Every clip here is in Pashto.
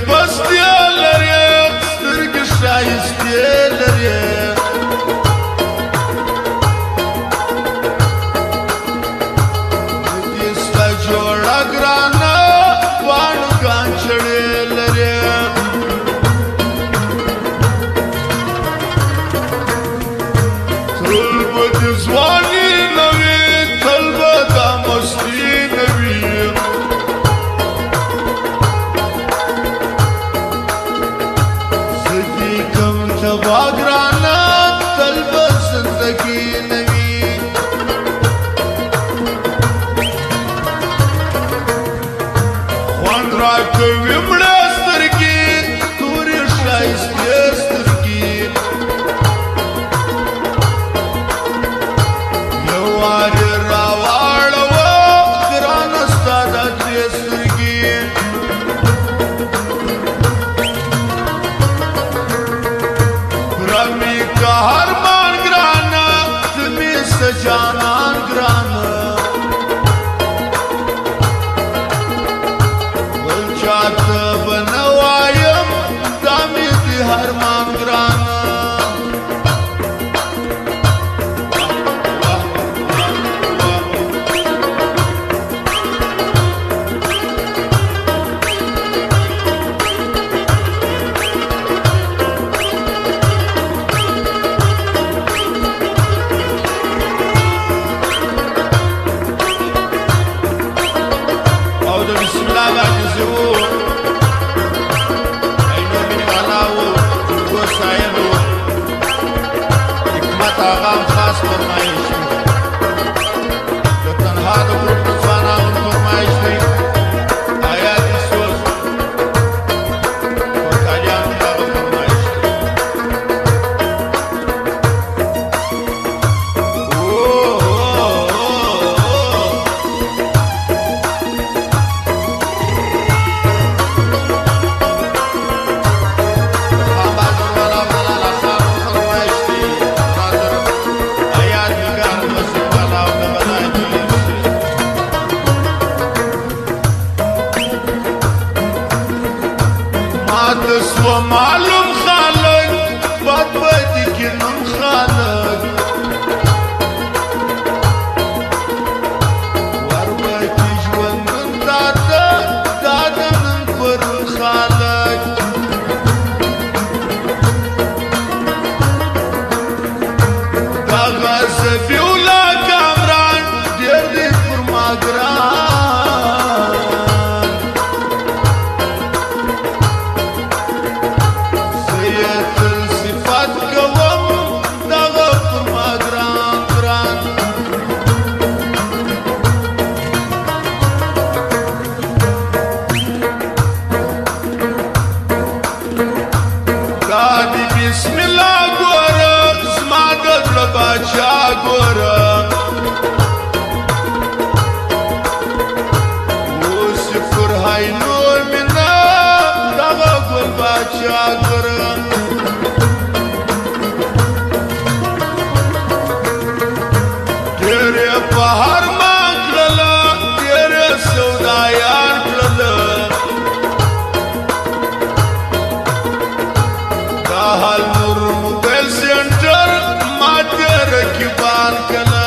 پستې لري سترګې ښایستې لري دې ستا جوړه ګرانه واڼو ګانچړې لري تل به دې ځواني نه وي تل به دا مستي نه وي باگرانا تل به زندگی نوی خوان را کوي مړه سترګې تورې ښایستې سترګې یو وارې راواړوه ګرانه ستا دا درې سترګې رمی کا هرمان گرانا تمی سجانان گرانا بل چاہتا بنوایم دامی دی هرمان گرانا آغام خاص فرمایش دی د تنها د ګروپ ځوانانو فرمایش دی آیات سوز وکالیان دغه فرمایش سو معلوم خالق بات بدی کی نم خالق وربتی ژوندون دادا دادا نن پر خالق داغا سفیولا کامران دیر دی پر ما گران بسم الله ګوره زما د زړه باچا ګوره اوس پر هاینو مینه دغه ګل باچا ګوره ډېرې په هرمان کړله ډېرې سودایان کړله حال نور موبایل سنټر ماته رکبان کنا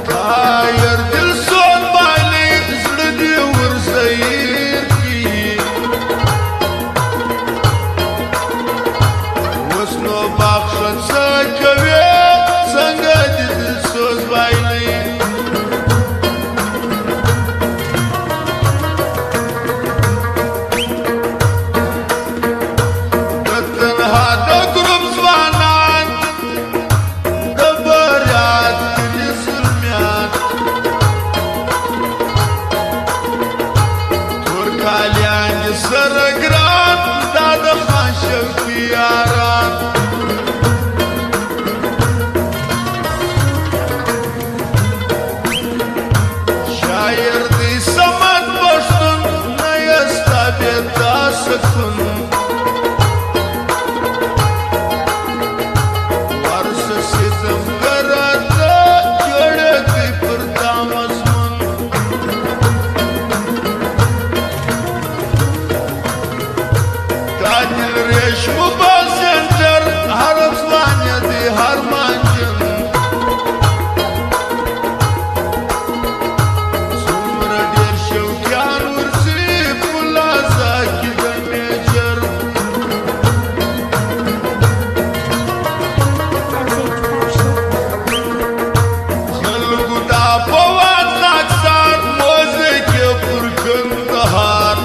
خیر دل سون باندې زړه دی ورزیر کی ești cu passenger, harățoane de harmangin. Sumră de șeucheanuri zi pula zachi de neger. Hălgu da povat națar, mozeche purcând de har.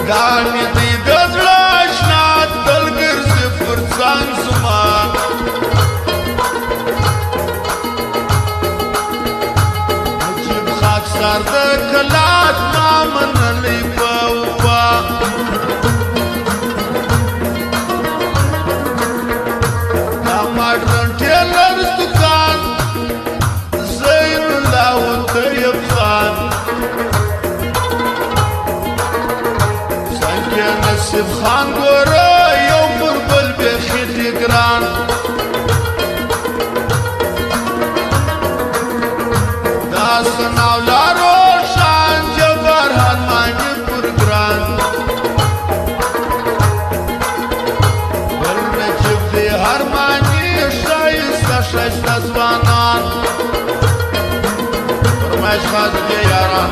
Dani de dezlașnat, tălgăr se fârțan zumat. Ajib hak sar de călat, n-amănă-li băupa. Damar rântelăr stucan, zăirul la un tăiepsan. Nasib Khan goră, eu burbăl pe Hitigran. Da sănau la Roșan, Jabar Hanmani Burgran. Băl Necip de Harmani, șaista zvanan. Urmești față de Iaran.